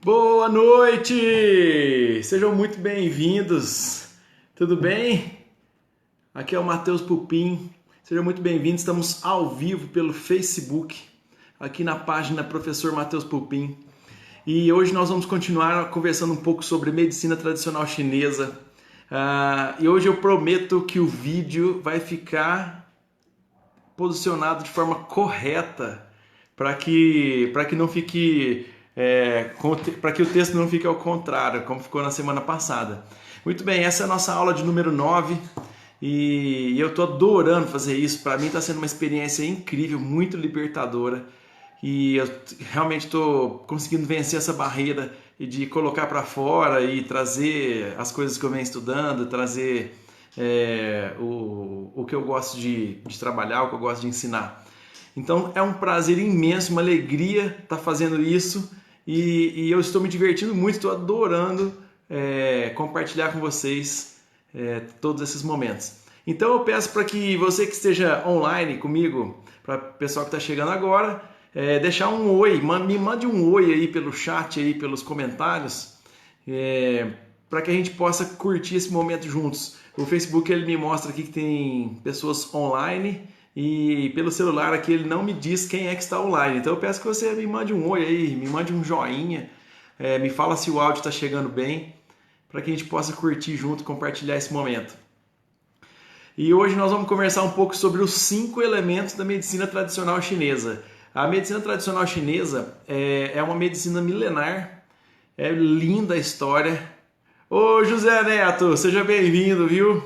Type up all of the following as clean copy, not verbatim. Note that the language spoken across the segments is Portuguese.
Boa noite! Sejam muito bem-vindos. Tudo bem? Aqui é o Matheus Pupim. Sejam muito bem-vindos. Estamos ao vivo pelo Facebook, aqui na página Professor Matheus Pupim. E hoje nós vamos continuar conversando um pouco sobre medicina tradicional chinesa. E hoje eu prometo que o vídeo vai ficar posicionado de forma correta para que não fique para que o texto não fique ao contrário, como ficou na semana passada. Muito bem, essa é a nossa aula de número 9 e eu estou adorando fazer isso. Para mim está sendo uma experiência incrível, muito libertadora, e eu realmente estou conseguindo vencer essa barreira e de colocar para fora e trazer as coisas que eu venho estudando, trazer o que eu gosto de trabalhar, o que eu gosto de ensinar. Então é um prazer imenso, uma alegria estar fazendo isso e eu estou me divertindo muito, estou adorando compartilhar com vocês todos esses momentos. Então eu peço para que você que esteja online comigo, para o pessoal que está chegando agora, deixar um oi, me mande um oi aí pelo chat, aí pelos comentários, para que a gente possa curtir esse momento juntos. O Facebook ele me mostra aqui que tem pessoas online e pelo celular aqui ele não me diz quem é que está online. Então eu peço que você me mande um oi aí, me mande um joinha, me fala se o áudio está chegando bem, para que a gente possa curtir junto, compartilhar esse momento. E hoje nós vamos conversar um pouco sobre os 5 elementos da medicina tradicional chinesa. A medicina tradicional chinesa é uma medicina milenar, é linda a história. Ô José Neto, seja bem-vindo, viu?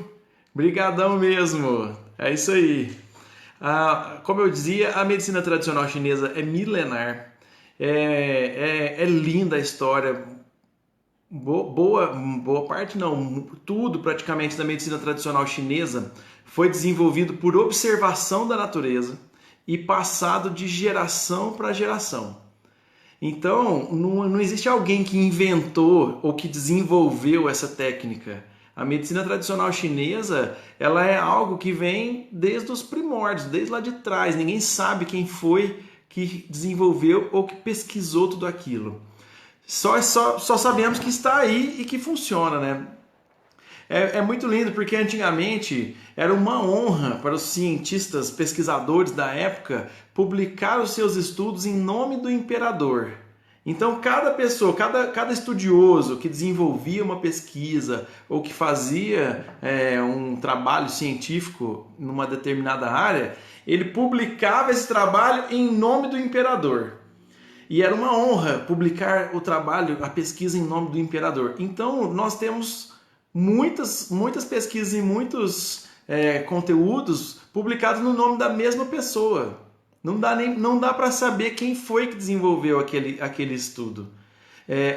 Brigadão mesmo, é isso aí. Como eu dizia, a medicina tradicional chinesa é milenar, é linda a história, boa parte não, tudo praticamente da medicina tradicional chinesa foi desenvolvido por observação da natureza e passado de geração para geração. Então, não existe alguém que inventou ou que desenvolveu essa técnica. A medicina tradicional chinesa, ela é algo que vem desde os primórdios, desde lá de trás. Ninguém sabe quem foi que desenvolveu ou que pesquisou tudo aquilo. Só sabemos que está aí e que funciona, né? É muito lindo porque antigamente era uma honra para os cientistas, pesquisadores da época publicar os seus estudos em nome do imperador. Então cada pessoa, cada estudioso que desenvolvia uma pesquisa ou que fazia um trabalho científico numa determinada área, ele publicava esse trabalho em nome do imperador. E era uma honra publicar o trabalho, a pesquisa em nome do imperador. Então nós temos muitas pesquisas e muitos conteúdos publicados no nome da mesma pessoa. Não dá para saber quem foi que desenvolveu aquele estudo.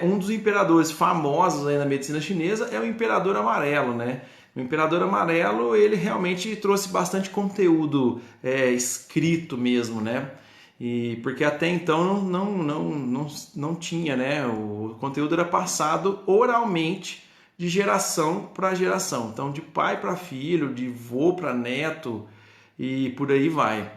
Um dos imperadores famosos aí na medicina chinesa é o Imperador Amarelo, né? O Imperador Amarelo, ele realmente trouxe bastante conteúdo escrito mesmo, né? Porque até então não tinha, né? O conteúdo era passado oralmente de geração para geração. Então, de pai para filho, de vô para neto e por aí vai.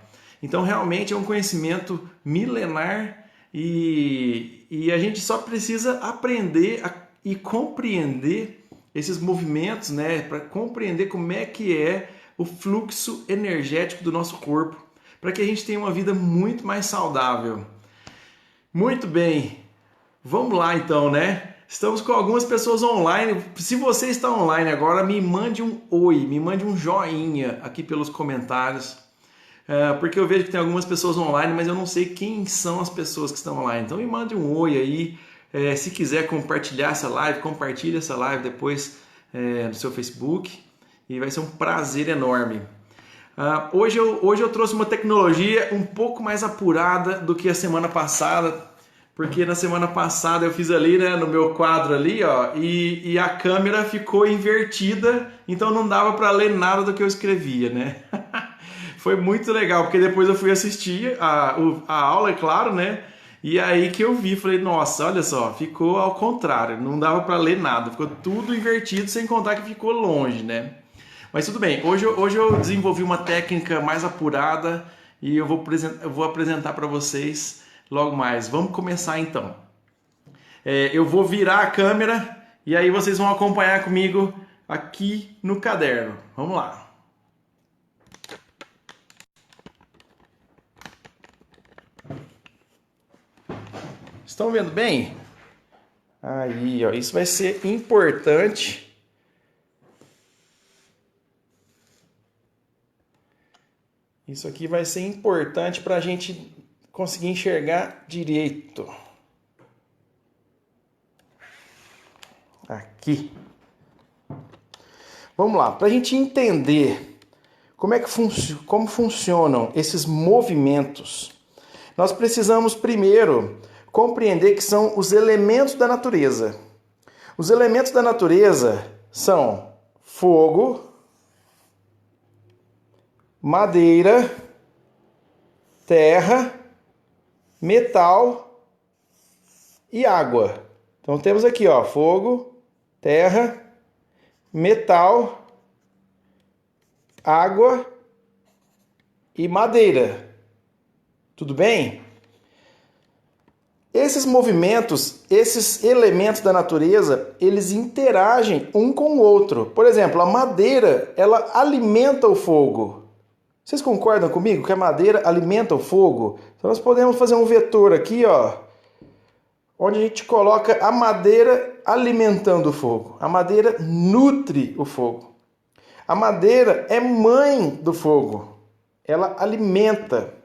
Então, realmente é um conhecimento milenar e a gente só precisa aprender e compreender esses movimentos, né? Para compreender como é que é o fluxo energético do nosso corpo, para que a gente tenha uma vida muito mais saudável. Muito bem, vamos lá então, né? Estamos com algumas pessoas online. Se você está online agora, me mande um oi, me mande um joinha aqui pelos comentários, porque eu vejo que tem algumas pessoas online, mas eu não sei quem são as pessoas que estão online. Então me mande um oi aí. Se quiser compartilhar essa live, compartilhe essa live depois no seu Facebook e vai ser um prazer enorme. Hoje eu trouxe uma tecnologia um pouco mais apurada do que a semana passada, porque na semana passada eu fiz ali, né, no meu quadro ali, ó, e a câmera ficou invertida, então não dava para ler nada do que eu escrevia, né? Foi muito legal, porque depois eu fui assistir a aula, é claro, né? E aí que eu vi, falei, nossa, olha só, ficou ao contrário, não dava para ler nada, ficou tudo invertido, sem contar que ficou longe, né? Mas tudo bem, hoje eu desenvolvi uma técnica mais apurada e eu vou apresentar para vocês logo mais. Vamos começar então. Eu vou virar a câmera e aí vocês vão acompanhar comigo aqui no caderno. Vamos lá. Estão vendo bem? Aí, ó, isso vai ser importante. Isso aqui vai ser importante para a gente conseguir enxergar direito. Aqui. Vamos lá, para a gente entender como funcionam esses movimentos, nós precisamos primeiro compreender que são os elementos da natureza. Os elementos da natureza são fogo, madeira, terra, metal e água. Então temos aqui, ó, fogo, terra, metal, água e madeira. Tudo bem? Esses movimentos, esses elementos da natureza, eles interagem um com o outro. Por exemplo, a madeira, ela alimenta o fogo. Vocês concordam comigo que a madeira alimenta o fogo? Então nós podemos fazer um vetor aqui, ó, onde a gente coloca a madeira alimentando o fogo. A madeira nutre o fogo. A madeira é mãe do fogo. Ela alimenta.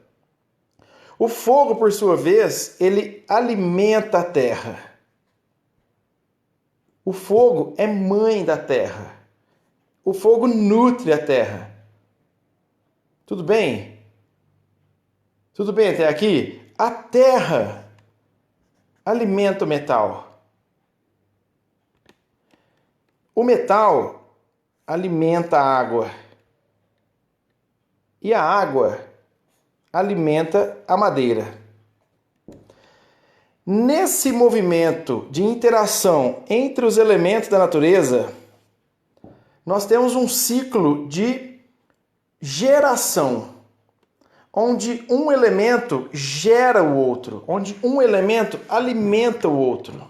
O fogo, por sua vez, ele alimenta a terra. O fogo é mãe da terra. O fogo nutre a terra. Tudo bem? Tudo bem até aqui? A terra alimenta o metal. O metal alimenta a água. E a água alimenta a madeira. Nesse movimento de interação entre os elementos da natureza, nós temos um ciclo de geração, onde um elemento gera o outro, onde um elemento alimenta o outro,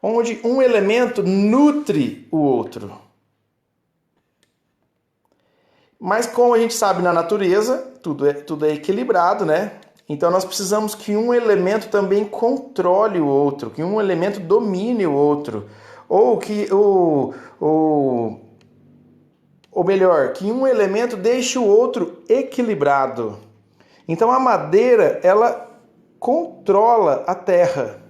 onde um elemento nutre o outro. Mas como a gente sabe na natureza, tudo é equilibrado, né? Então nós precisamos que um elemento também controle o outro, que um elemento domine o outro, ou que ou melhor, que um elemento deixe o outro equilibrado. Então a madeira, ela controla a terra,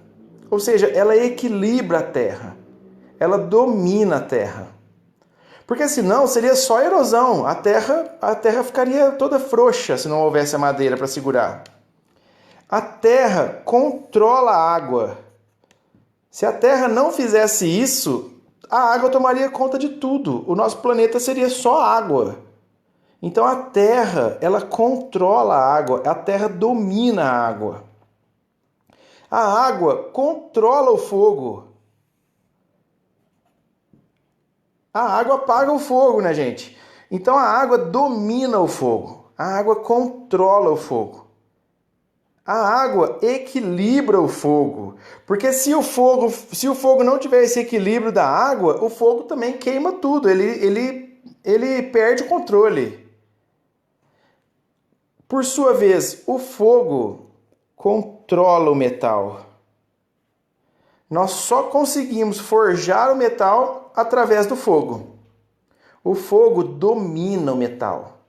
ou seja, ela equilibra a terra, ela domina a terra. Porque senão seria só erosão, a terra ficaria toda frouxa se não houvesse a madeira para segurar. A terra controla a água. Se a terra não fizesse isso, a água tomaria conta de tudo. O nosso planeta seria só água. Então a terra, ela controla a água, a terra domina a água. A água controla o fogo. A água apaga o fogo, né, gente? Então a água domina o fogo. A água controla o fogo. A água equilibra o fogo, porque se o fogo não tiver esse equilíbrio da água, o fogo também queima tudo, ele perde o controle. Por sua vez, o fogo controla o metal. Nós só conseguimos forjar o metal através do fogo. O fogo domina o metal.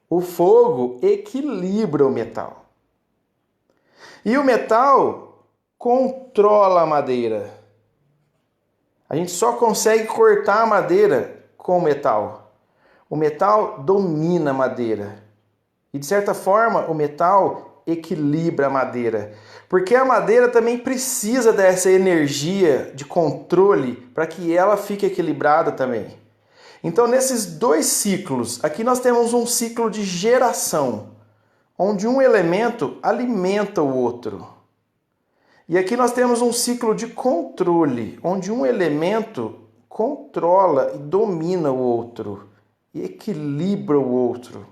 O fogo equilibra o metal. E o metal controla a madeira. A gente só consegue cortar a madeira com o metal. O metal domina a madeira. E de certa forma, o metal equilibra a madeira. Porque a madeira também precisa dessa energia de controle para que ela fique equilibrada também. Então, nesses dois ciclos, aqui nós temos um ciclo de geração, onde um elemento alimenta o outro. E aqui nós temos um ciclo de controle, onde um elemento controla e domina o outro, e equilibra o outro.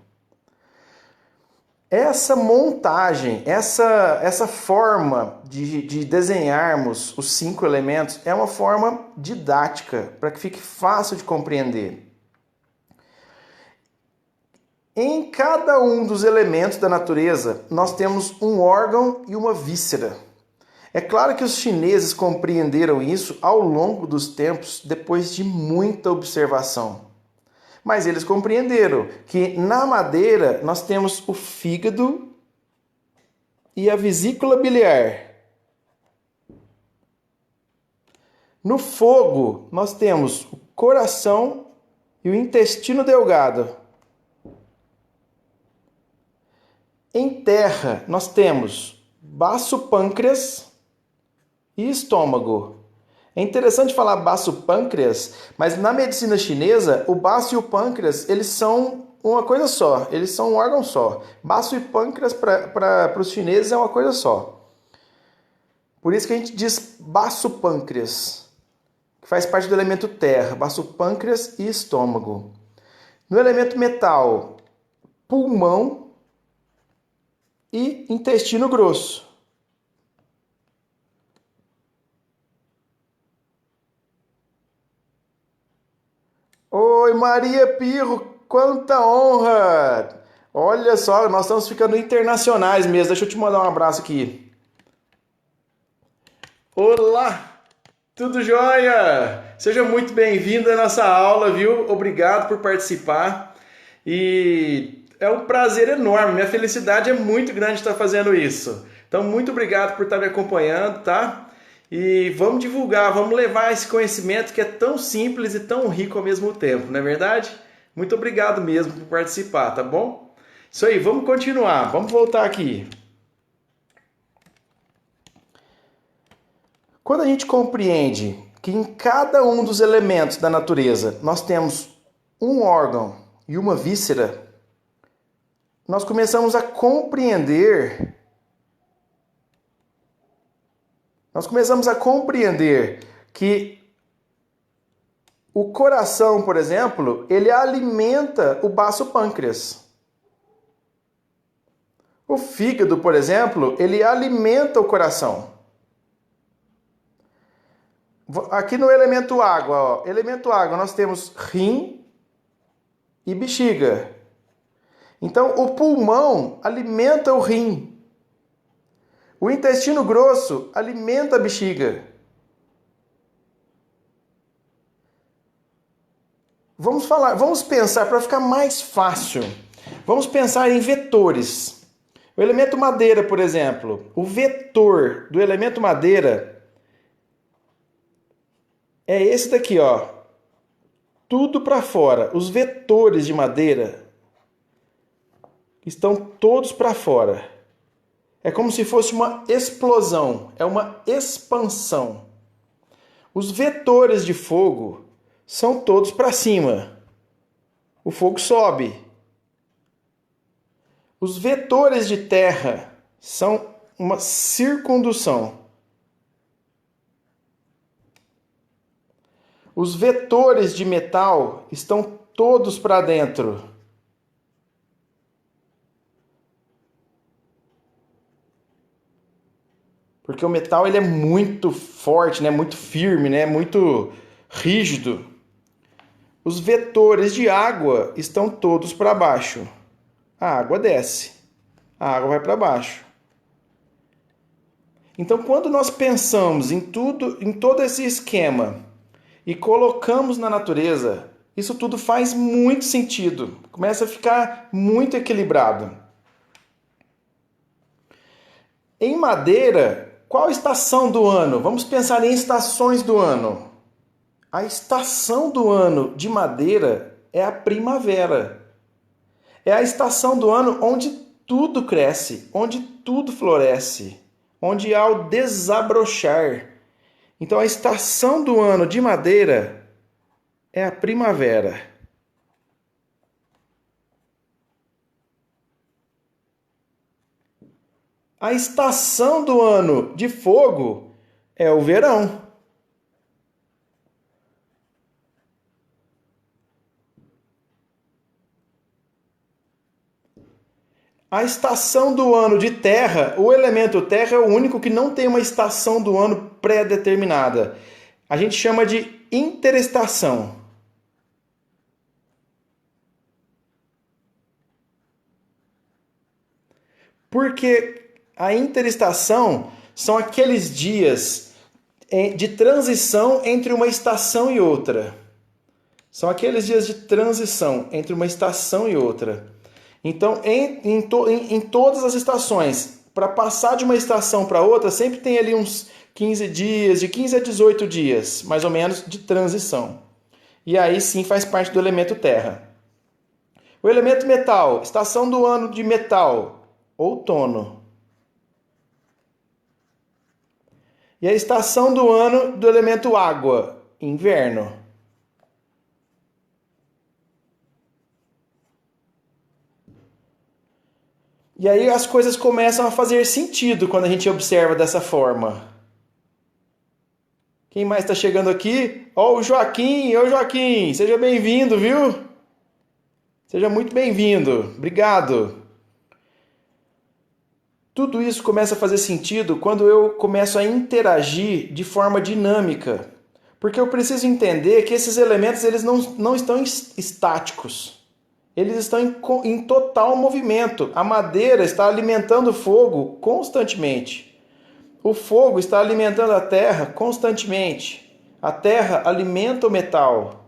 Essa montagem, essa forma de desenharmos os 5 elementos é uma forma didática, para que fique fácil de compreender. Em cada um dos elementos da natureza, nós temos um órgão e uma víscera. É claro que os chineses compreenderam isso ao longo dos tempos, depois de muita observação. Mas eles compreenderam que na madeira nós temos o fígado e a vesícula biliar. No fogo nós temos o coração e o intestino delgado. Em terra nós temos baço pâncreas e estômago. É interessante falar baço-pâncreas, mas na medicina chinesa, o baço e o pâncreas, eles são uma coisa só, eles são um órgão só. Baço e pâncreas para os chineses é uma coisa só. Por isso que a gente diz baço-pâncreas, que faz parte do elemento terra, baço-pâncreas e estômago. No elemento metal, pulmão e intestino grosso. Oi, Maria Pirro, quanta honra! Olha só, nós estamos ficando internacionais mesmo. Deixa eu te mandar um abraço aqui. Olá, tudo jóia? Seja muito bem-vindo à nossa aula, viu? Obrigado por participar. E é um prazer enorme, minha felicidade é muito grande estar fazendo isso. Então, muito obrigado por estar me acompanhando, tá? E vamos divulgar, vamos levar esse conhecimento que é tão simples e tão rico ao mesmo tempo, não é verdade? Muito obrigado mesmo por participar, tá bom? Isso aí, vamos continuar, vamos voltar aqui. Quando a gente compreende que em cada um dos elementos da natureza nós temos um órgão e uma víscera, nós começamos a compreender que o coração, por exemplo, ele alimenta o baço pâncreas. O fígado, por exemplo, ele alimenta o coração. Aqui no elemento água, ó, elemento água, nós temos rim e bexiga. Então, o pulmão alimenta o rim. O intestino grosso alimenta a bexiga. Vamos pensar para ficar mais fácil. Vamos pensar em vetores. O elemento madeira, por exemplo, o vetor do elemento madeira é esse daqui, ó. Tudo para fora. Os vetores de madeira estão todos para fora. É como se fosse uma explosão, é uma expansão. Os vetores de fogo são todos para cima. O fogo sobe. Os vetores de terra são uma circundução. Os vetores de metal estão todos para dentro. Porque o metal ele é muito forte, né? Muito firme, né? Muito rígido. Os vetores de água estão todos para baixo. A água desce. A água vai para baixo. Então, quando nós pensamos em todo esse esquema e colocamos na natureza, isso tudo faz muito sentido. Começa a ficar muito equilibrado. Em madeira, qual estação do ano? Vamos pensar em estações do ano. A estação do ano de madeira é a primavera. É a estação do ano onde tudo cresce, onde tudo floresce, onde há o desabrochar. Então a estação do ano de madeira é a primavera. A estação do ano de fogo é o verão. A estação do ano de terra, o elemento terra é o único que não tem uma estação do ano pré-determinada. A gente chama de interestação. Porque a interestação são aqueles dias de transição entre uma estação e outra. São aqueles dias de transição entre uma estação e outra. Então, em todas as estações, para passar de uma estação para outra, sempre tem ali uns 15 dias, de 15 a 18 dias, mais ou menos, de transição. E aí sim faz parte do elemento terra. O elemento metal, estação do ano de metal, outono. E a estação do ano do elemento água, inverno. E aí as coisas começam a fazer sentido quando a gente observa dessa forma. Quem mais está chegando aqui? Ó, o Joaquim. Ô, Joaquim, seja bem-vindo, viu? Seja muito bem-vindo. Obrigado. Tudo isso começa a fazer sentido quando eu começo a interagir de forma dinâmica. Porque eu preciso entender que esses elementos eles não estão estáticos. Eles estão em total movimento. A madeira está alimentando o fogo constantemente. O fogo está alimentando a terra constantemente. A terra alimenta o metal.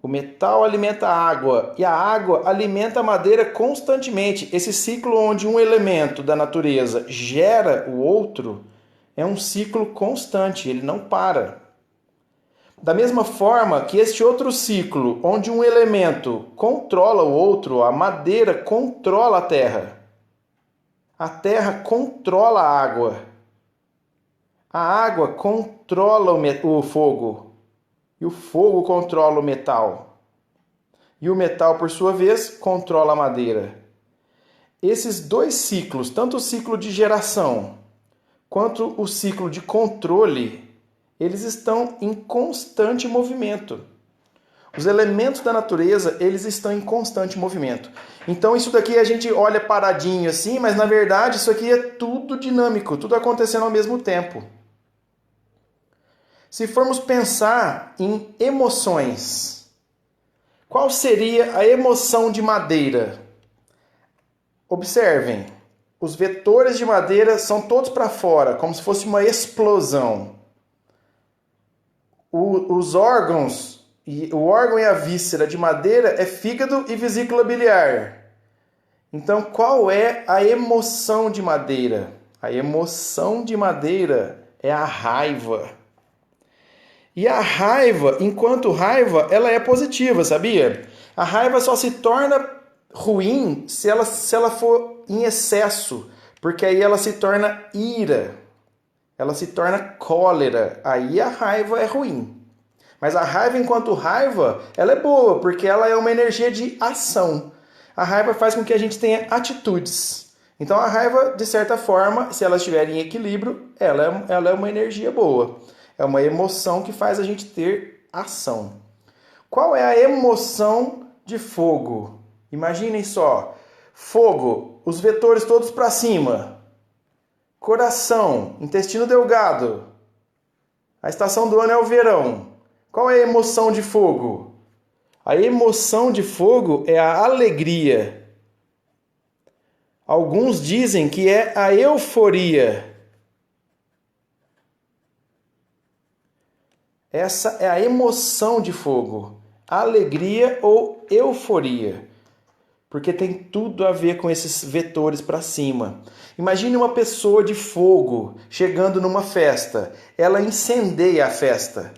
O metal alimenta a água. E a água alimenta a madeira constantemente. Esse ciclo onde um elemento da natureza gera o outro é um ciclo constante, ele não para. Da mesma forma que este outro ciclo, onde um elemento controla o outro, a madeira controla a terra controla a água controla o fogo, e o fogo controla o metal, e o metal, por sua vez, controla a madeira. Esses dois ciclos, tanto o ciclo de geração quanto o ciclo de controle, eles estão em constante movimento. Os elementos da natureza, eles estão em constante movimento. Então isso daqui a gente olha paradinho assim, mas na verdade isso aqui é tudo dinâmico, tudo acontecendo ao mesmo tempo. Se formos pensar em emoções, qual seria a emoção de madeira? Observem, os vetores de madeira são todos para fora, como se fosse uma explosão. Os órgãos, o órgão e a víscera de madeira é fígado e vesícula biliar. Então, qual é a emoção de madeira? A emoção de madeira é a raiva. E a raiva, enquanto raiva, ela é positiva, sabia? A raiva só se torna ruim se ela for em excesso, porque aí ela se torna ira. Ela se torna cólera, aí a raiva é ruim. Mas a raiva enquanto raiva, ela é boa, porque ela é uma energia de ação. A raiva faz com que a gente tenha atitudes. Então a raiva, de certa forma, se ela estiver em equilíbrio, ela é uma energia boa. É uma emoção que faz a gente ter ação. Qual é a emoção de fogo? Imaginem só, fogo, os vetores todos para cima. Coração, intestino delgado. A estação do ano é o verão. Qual é a emoção de fogo? A emoção de fogo é a alegria. Alguns dizem que é a euforia. Essa é a emoção de fogo. Alegria ou euforia. Porque tem tudo a ver com esses vetores para cima. Imagine uma pessoa de fogo chegando numa festa. Ela incendeia a festa.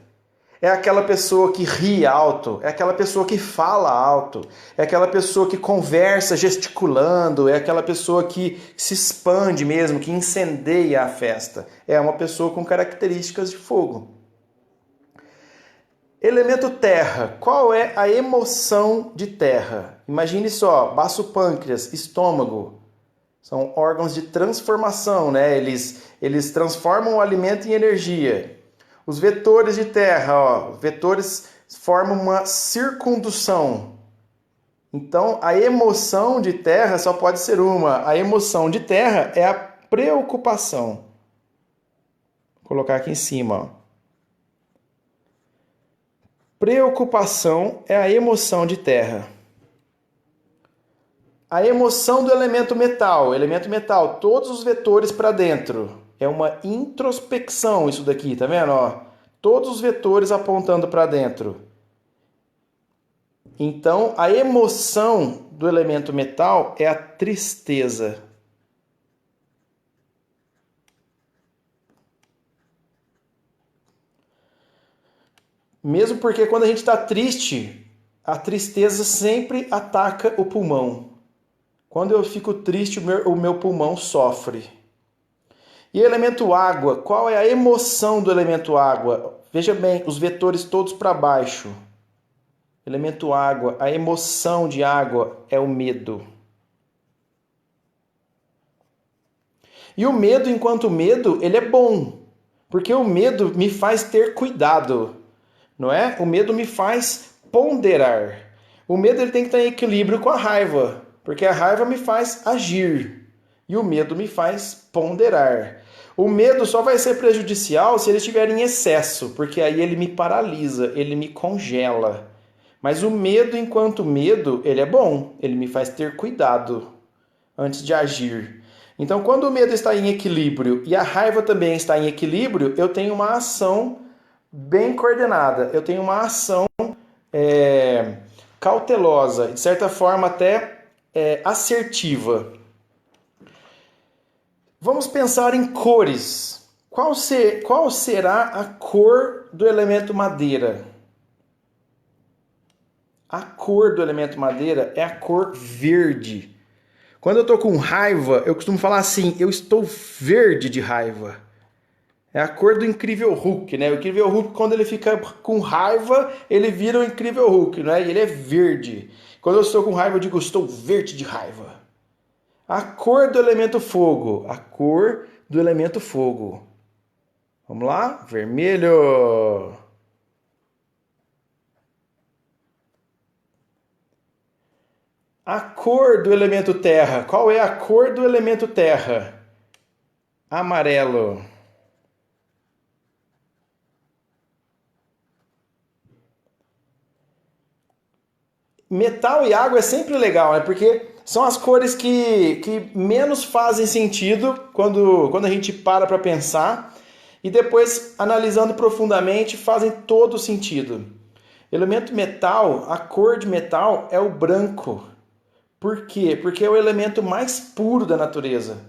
É aquela pessoa que ri alto, é aquela pessoa que fala alto, é aquela pessoa que conversa gesticulando, é aquela pessoa que se expande mesmo, que incendeia a festa. É uma pessoa com características de fogo. Elemento terra. Qual é a emoção de terra? Imagine só, baço pâncreas, estômago. São órgãos de transformação, né? Eles transformam o alimento em energia. Os vetores de terra, ó, vetores formam uma circundução. Então, a emoção de terra só pode ser uma. A emoção de terra é a preocupação. Vou colocar aqui em cima, ó. Preocupação é a emoção de terra. A emoção do elemento metal, todos os vetores para dentro. É uma introspecção isso daqui, tá vendo? Ó, todos os vetores apontando para dentro. Então, a emoção do elemento metal é a tristeza. Mesmo porque quando a gente está triste, a tristeza sempre ataca o pulmão. Quando eu fico triste, o meu pulmão sofre. E elemento água, qual é a emoção do elemento água? Veja bem, os vetores todos para baixo. Elemento água, a emoção de água é o medo. E o medo, enquanto medo, ele é bom. Porque o medo me faz ter cuidado. Não é? O medo me faz ponderar. O medo ele tem que estar em equilíbrio com a raiva. Porque a raiva me faz agir. E o medo me faz ponderar. O medo só vai ser prejudicial se ele estiver em excesso. Porque aí ele me paralisa, ele me congela. Mas o medo, enquanto medo, ele é bom. Ele me faz ter cuidado antes de agir. Então, quando o medo está em equilíbrio e a raiva também está em equilíbrio, eu tenho uma ação bem coordenada. Eu tenho uma ação cautelosa, de certa forma até assertiva. Vamos pensar em cores. Qual será a cor do elemento madeira? A cor do elemento madeira é a cor verde. Quando eu estou com raiva, eu costumo falar assim, eu estou verde de raiva. É a cor do Incrível Hulk, né? O Incrível Hulk, quando ele fica com raiva, ele vira o Incrível Hulk, né? E ele é verde. Quando eu estou com raiva, eu digo, estou verde de raiva. A cor do elemento fogo. A cor do elemento fogo. Vamos lá? Vermelho. A cor do elemento terra. Qual é a cor do elemento terra? Amarelo. Metal e água é sempre legal, né? Porque são as cores que menos fazem sentido quando a gente para pensar e depois, analisando profundamente, fazem todo sentido. Elemento metal, a cor de metal é o branco. Por quê? Porque é o elemento mais puro da natureza.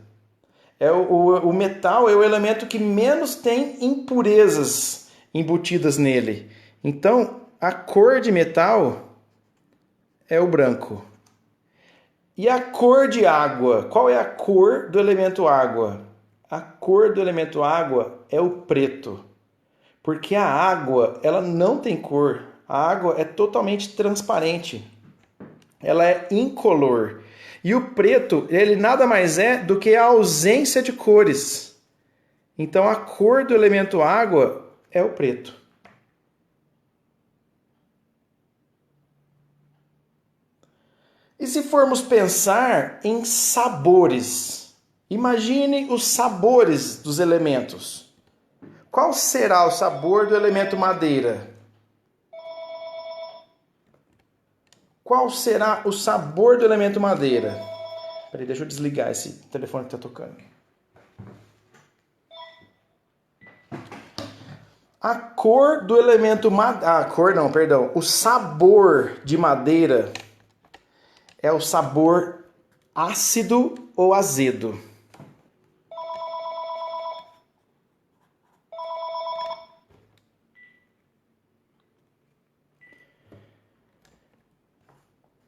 O metal é o elemento que menos tem impurezas embutidas nele. Então, a cor de metal é o branco. E a cor de água? Qual é a cor do elemento água? A cor do elemento água é o preto. Porque a água, ela não tem cor. A água é totalmente transparente. Ela é incolor. E o preto, ele nada mais é do que a ausência de cores. Então a cor do elemento água é o preto. E se formos pensar em sabores? Imagine os sabores dos elementos. Qual será o sabor do elemento madeira? Qual será o sabor do elemento madeira? Peraí, deixa eu desligar esse telefone que está tocando. A cor do elemento madeira... O sabor de madeira é o sabor ácido ou azedo.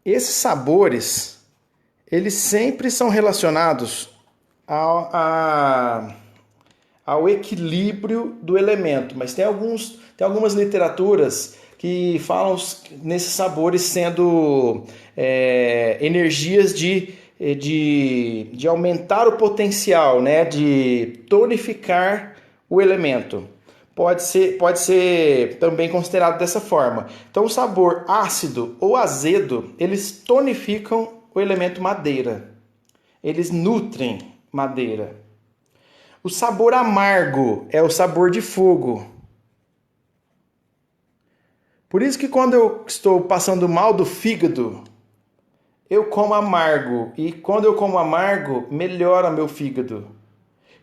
Esses sabores, eles sempre são relacionados ao equilíbrio do elemento, mas tem algumas literaturas que falam nesses sabores sendo energias de aumentar o potencial, né, de tonificar o elemento. pode ser também considerado dessa forma. Então, o sabor ácido ou azedo, eles tonificam o elemento madeira. Eles nutrem madeira. O sabor amargo é o sabor de fogo. Por isso que quando eu estou passando mal do fígado, eu como amargo. E quando eu como amargo, melhora meu fígado.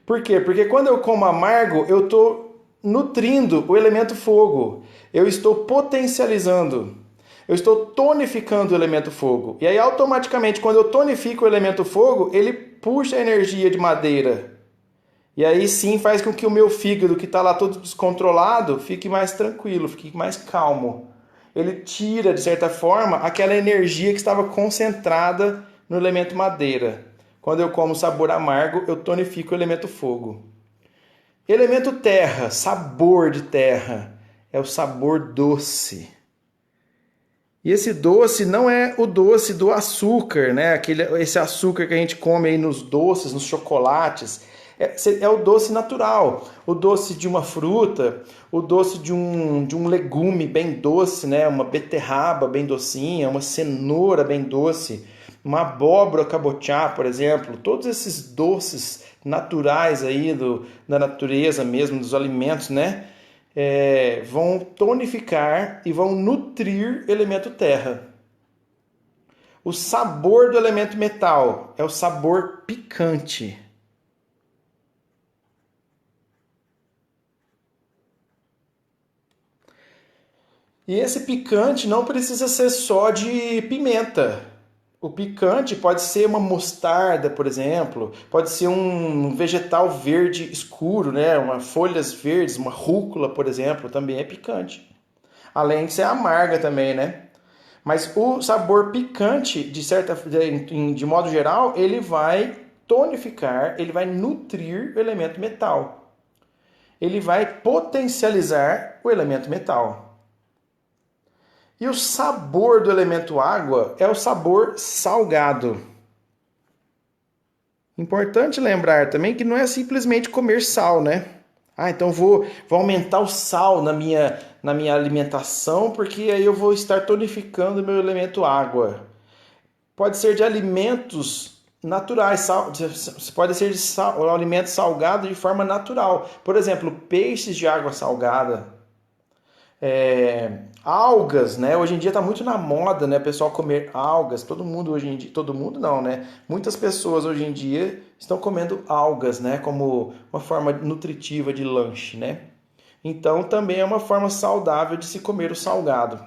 Por quê? Porque quando eu como amargo, eu estou nutrindo o elemento fogo. Eu estou potencializando. Eu estou tonificando o elemento fogo. E aí, automaticamente, quando eu tonifico o elemento fogo, ele puxa a energia de madeira. E aí sim faz com que o meu fígado, que está lá todo descontrolado, fique mais tranquilo, fique mais calmo. Ele tira, de certa forma, aquela energia que estava concentrada no elemento madeira. Quando eu como sabor amargo, eu tonifico o elemento fogo. Elemento terra, sabor de terra, é o sabor doce. E esse doce não é o doce do açúcar, né? Esse açúcar que a gente come aí nos doces, nos chocolates. É o doce natural, o doce de uma fruta, o doce de um legume bem doce, né? Uma beterraba bem docinha, uma cenoura bem doce, uma abóbora cabotiá, por exemplo. Todos esses doces naturais aí da natureza mesmo, dos alimentos, né? Vão tonificar e vão nutrir o elemento terra. O sabor do elemento metal é o sabor picante. E esse picante não precisa ser só de pimenta. O picante pode ser uma mostarda, por exemplo, pode ser um vegetal verde escuro, né? Folhas verdes, uma rúcula, por exemplo, também é picante. Além de ser amarga também, né? Mas o sabor picante, de modo geral, ele vai tonificar, ele vai nutrir o elemento metal. Ele vai potencializar o elemento metal. E o sabor do elemento água é o sabor salgado. Importante lembrar também que não é simplesmente comer sal, né? Então vou aumentar o sal na minha alimentação, porque aí eu vou estar tonificando o meu elemento água. Pode ser de alimentos naturais, pode ser de alimento salgado de forma natural. Por exemplo, peixes de água salgada. Algas, né? Hoje em dia está muito na moda, né? O pessoal comer algas. Todo mundo hoje em dia, todo mundo não, né? Muitas pessoas hoje em dia estão comendo algas, né? Como uma forma nutritiva de lanche, né? Então também é uma forma saudável de se comer o salgado.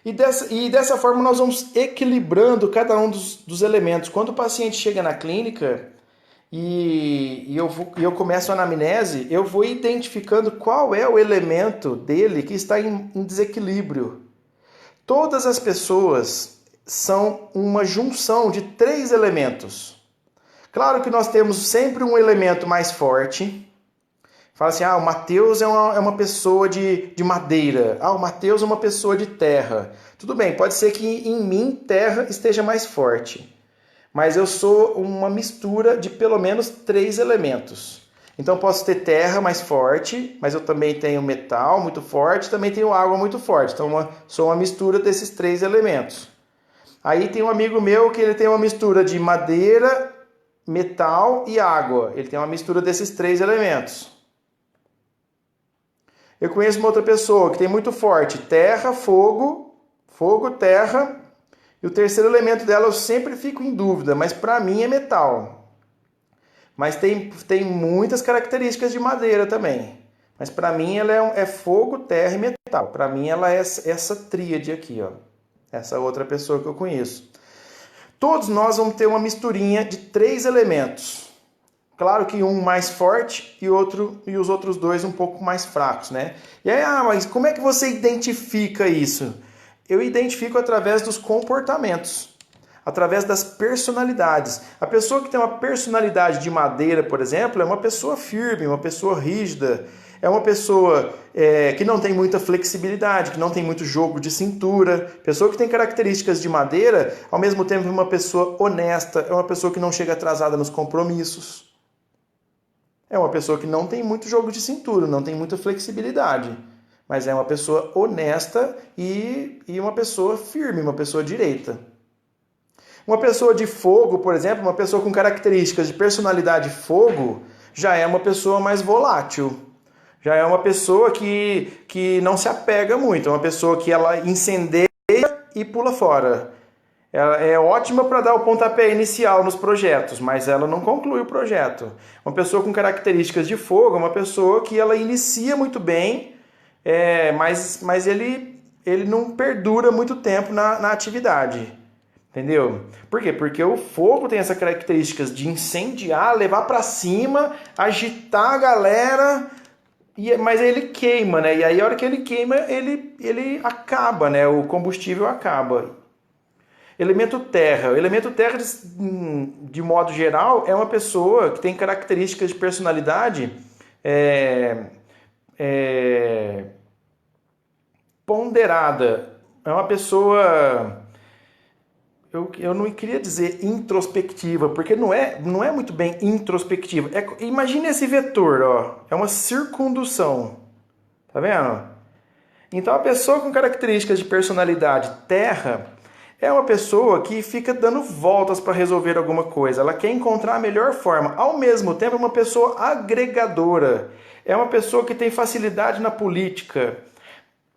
E dessa forma nós vamos equilibrando cada um dos elementos. Quando o paciente chega na clínica e eu começo a anamnese, eu vou identificando qual é o elemento dele que está em desequilíbrio. Todas as pessoas são uma junção de 3 elementos. Claro que nós temos sempre um elemento mais forte. Fala assim, o Mateus é uma pessoa de madeira. O Mateus é uma pessoa de terra. Tudo bem, pode ser que em mim terra esteja mais forte. Mas eu sou uma mistura de pelo menos 3 elementos. Então posso ter terra mais forte, mas eu também tenho metal muito forte, também tenho água muito forte. Então sou uma mistura desses 3 elementos. Aí tem um amigo meu que ele tem uma mistura de madeira, metal e água. Ele tem uma mistura desses 3 elementos. Eu conheço uma outra pessoa que tem muito forte terra, fogo, terra. E o terceiro elemento dela eu sempre fico em dúvida, mas para mim é metal. Mas tem muitas características de madeira também. Mas para mim ela é fogo, terra e metal. Para mim ela é essa tríade aqui, ó. Essa outra pessoa que eu conheço. Todos nós vamos ter uma misturinha de 3 elementos. Claro que um mais forte e os outros 2 um pouco mais fracos, né? E aí, mas como é que você identifica isso? Eu identifico através dos comportamentos, através das personalidades. A pessoa que tem uma personalidade de madeira, por exemplo, é uma pessoa firme, uma pessoa rígida, é uma pessoa que não tem muita flexibilidade, que não tem muito jogo de cintura. Pessoa que tem características de madeira, ao mesmo tempo é uma pessoa honesta, é uma pessoa que não chega atrasada nos compromissos. É uma pessoa que não tem muito jogo de cintura, não tem muita flexibilidade, mas é uma pessoa honesta e uma pessoa firme, uma pessoa direita. Uma pessoa de fogo, por exemplo, uma pessoa com características de personalidade fogo, já é uma pessoa mais volátil. Já é uma pessoa que não se apega muito, é uma pessoa que ela incendeia e pula fora. Ela é ótima para dar o pontapé inicial nos projetos, mas ela não conclui o projeto. Uma pessoa com características de fogo é uma pessoa que ela inicia muito bem, mas ele não perdura muito tempo na atividade. Entendeu? Por quê? Porque o fogo tem essas características de incendiar, levar para cima, agitar a galera, mas ele queima, né? E aí a hora que ele queima, ele acaba, né? O combustível acaba. Elemento terra. O elemento terra, de modo geral, é uma pessoa que tem características de personalidade ponderada. É uma pessoa... Eu não queria dizer introspectiva, porque não é muito bem introspectiva. Imagine esse vetor, ó. É uma circundução. Tá vendo? Então a pessoa com características de personalidade terra é uma pessoa que fica dando voltas para resolver alguma coisa. Ela quer encontrar a melhor forma. Ao mesmo tempo, é uma pessoa agregadora. É uma pessoa que tem facilidade na política.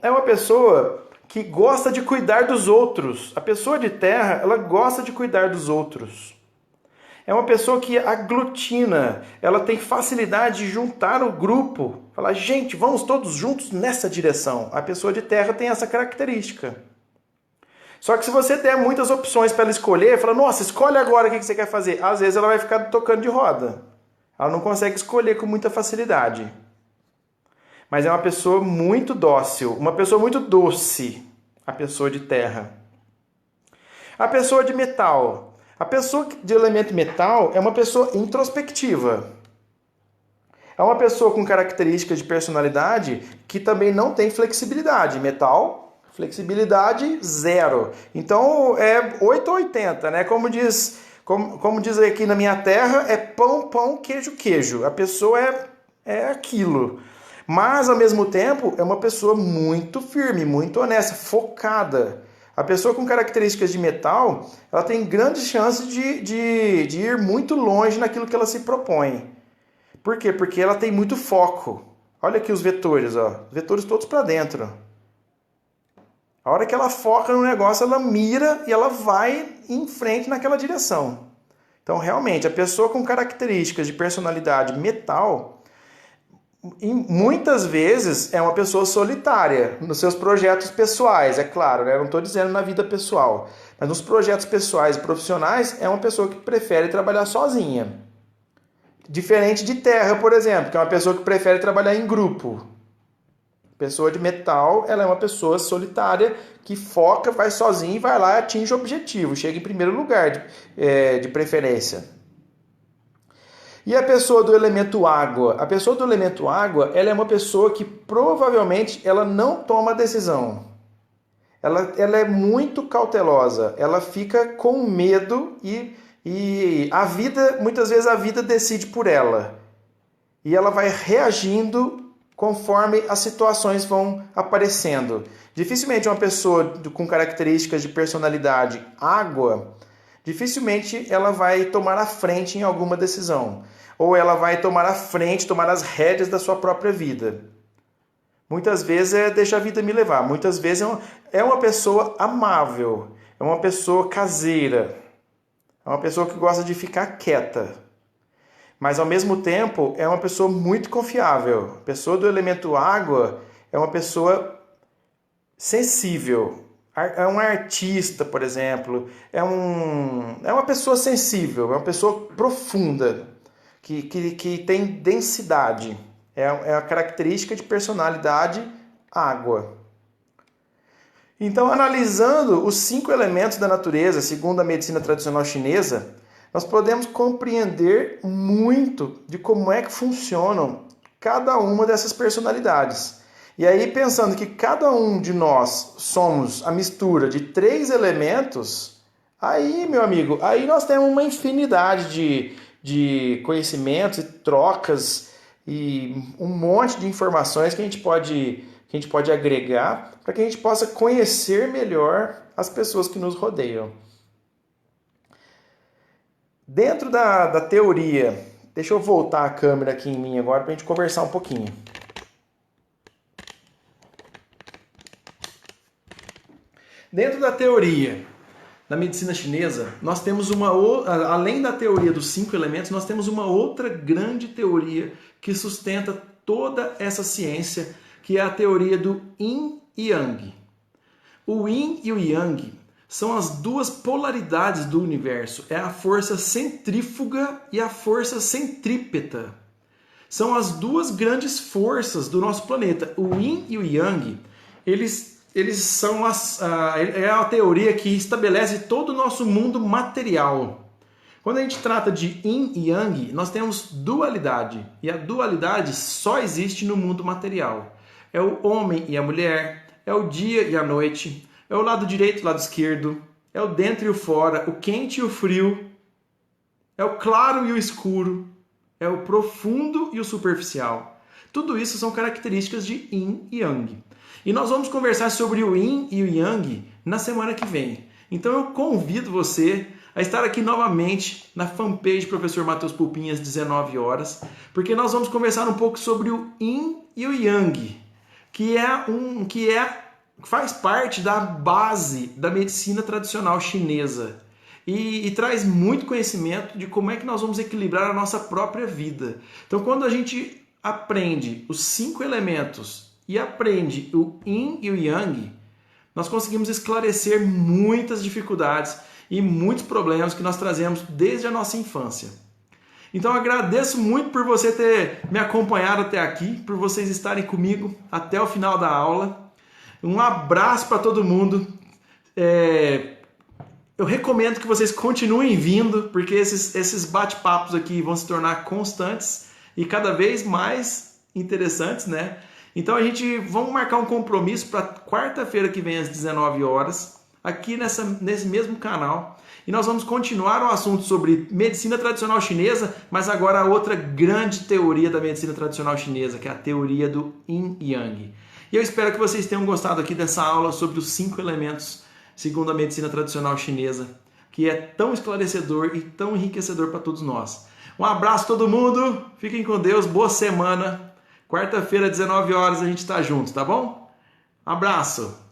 É uma pessoa que gosta de cuidar dos outros. A pessoa de terra, ela gosta de cuidar dos outros. É uma pessoa que aglutina, ela tem facilidade de juntar o grupo. Falar, gente, vamos todos juntos nessa direção. A pessoa de terra tem essa característica. Só que se você der muitas opções para ela escolher, fala, nossa, escolhe agora o que você quer fazer. Às vezes ela vai ficar tocando de roda. Ela não consegue escolher com muita facilidade. Mas é uma pessoa muito dócil, uma pessoa muito doce, a pessoa de terra. A pessoa de metal. A pessoa de elemento metal é uma pessoa introspectiva. É uma pessoa com características de personalidade que também não tem flexibilidade. Metal, flexibilidade zero. Então é 8 ou 80, né? Como diz aqui na minha terra, é pão, pão, queijo, queijo. A pessoa é aquilo. Mas, ao mesmo tempo, é uma pessoa muito firme, muito honesta, focada. A pessoa com características de metal, ela tem grandes chances de ir muito longe naquilo que ela se propõe. Por quê? Porque ela tem muito foco. Olha aqui os vetores, ó. Os vetores todos para dentro. A hora que ela foca no negócio, ela mira e ela vai em frente naquela direção. Então, realmente, a pessoa com características de personalidade metal... E muitas vezes é uma pessoa solitária nos seus projetos pessoais, é claro, né? Eu não estou dizendo na vida pessoal, mas nos projetos pessoais e profissionais é uma pessoa que prefere trabalhar sozinha. Diferente de terra, por exemplo, que é uma pessoa que prefere trabalhar em grupo. Pessoa de metal, ela é uma pessoa solitária que foca, vai sozinha e vai lá e atinge o objetivo, chega em primeiro lugar de preferência. E a pessoa do elemento água? A pessoa do elemento água, ela é uma pessoa que provavelmente ela não toma decisão. Ela é muito cautelosa. Ela fica com medo e a vida, muitas vezes a vida decide por ela. E ela vai reagindo conforme as situações vão aparecendo. Dificilmente uma pessoa com características de personalidade água, dificilmente ela vai tomar a frente em alguma decisão. Ou ela vai tomar a frente, tomar as rédeas da sua própria vida. Muitas vezes é deixa a vida me levar. Muitas vezes é uma pessoa amável. É uma pessoa caseira. É uma pessoa que gosta de ficar quieta. Mas ao mesmo tempo é uma pessoa muito confiável. A pessoa do elemento água é uma pessoa sensível. É um artista, por exemplo, é uma pessoa sensível, é uma pessoa profunda, que tem densidade. É a característica de personalidade água. Então, analisando os 5 elementos da natureza, segundo a medicina tradicional chinesa, nós podemos compreender muito de como é que funcionam cada uma dessas personalidades. E aí, pensando que cada um de nós somos a mistura de 3 elementos, aí, meu amigo, aí nós temos uma infinidade de conhecimentos e trocas e um monte de informações que a gente pode agregar para que a gente possa conhecer melhor as pessoas que nos rodeiam. Dentro da teoria, deixa eu voltar a câmera aqui em mim agora para a gente conversar um pouquinho. Dentro da teoria da medicina chinesa, nós temos além da teoria dos 5 elementos, nós temos uma outra grande teoria que sustenta toda essa ciência, que é a teoria do Yin e Yang. O Yin e o Yang são as duas polaridades do universo. É a força centrífuga e a força centrípeta. São as duas grandes forças do nosso planeta. O Yin e o Yang, eles são é a teoria que estabelece todo o nosso mundo material. Quando a gente trata de Yin e Yang, nós temos dualidade. E a dualidade só existe no mundo material. É o homem e a mulher, é o dia e a noite, é o lado direito e o lado esquerdo, é o dentro e o fora, o quente e o frio, é o claro e o escuro, é o profundo e o superficial. Tudo isso são características de Yin e Yang. E nós vamos conversar sobre o Yin e o Yang na semana que vem. Então eu convido você a estar aqui novamente na fanpage Professor Matheus Pulpinha às 19 horas, porque nós vamos conversar um pouco sobre o Yin e o Yang, que faz parte da base da medicina tradicional chinesa e traz muito conhecimento de como é que nós vamos equilibrar a nossa própria vida. Então, quando a gente aprende os 5 elementos e aprende o Yin e o Yang, nós conseguimos esclarecer muitas dificuldades e muitos problemas que nós trazemos desde a nossa infância. Então, agradeço muito por você ter me acompanhado até aqui, por vocês estarem comigo até o final da aula. Um abraço para todo mundo. Eu recomendo que vocês continuem vindo, porque esses bate-papos aqui vão se tornar constantes e cada vez mais interessantes, né? Então vamos marcar um compromisso para quarta-feira que vem às 19 horas, aqui nesse mesmo canal. E nós vamos continuar o assunto sobre medicina tradicional chinesa, mas agora a outra grande teoria da medicina tradicional chinesa, que é a teoria do Yin e Yang. E eu espero que vocês tenham gostado aqui dessa aula sobre os 5 elementos segundo a medicina tradicional chinesa, que é tão esclarecedor e tão enriquecedor para todos nós. Um abraço a todo mundo, fiquem com Deus, boa semana. Quarta-feira, 19 horas, a gente está junto, tá bom? Abraço!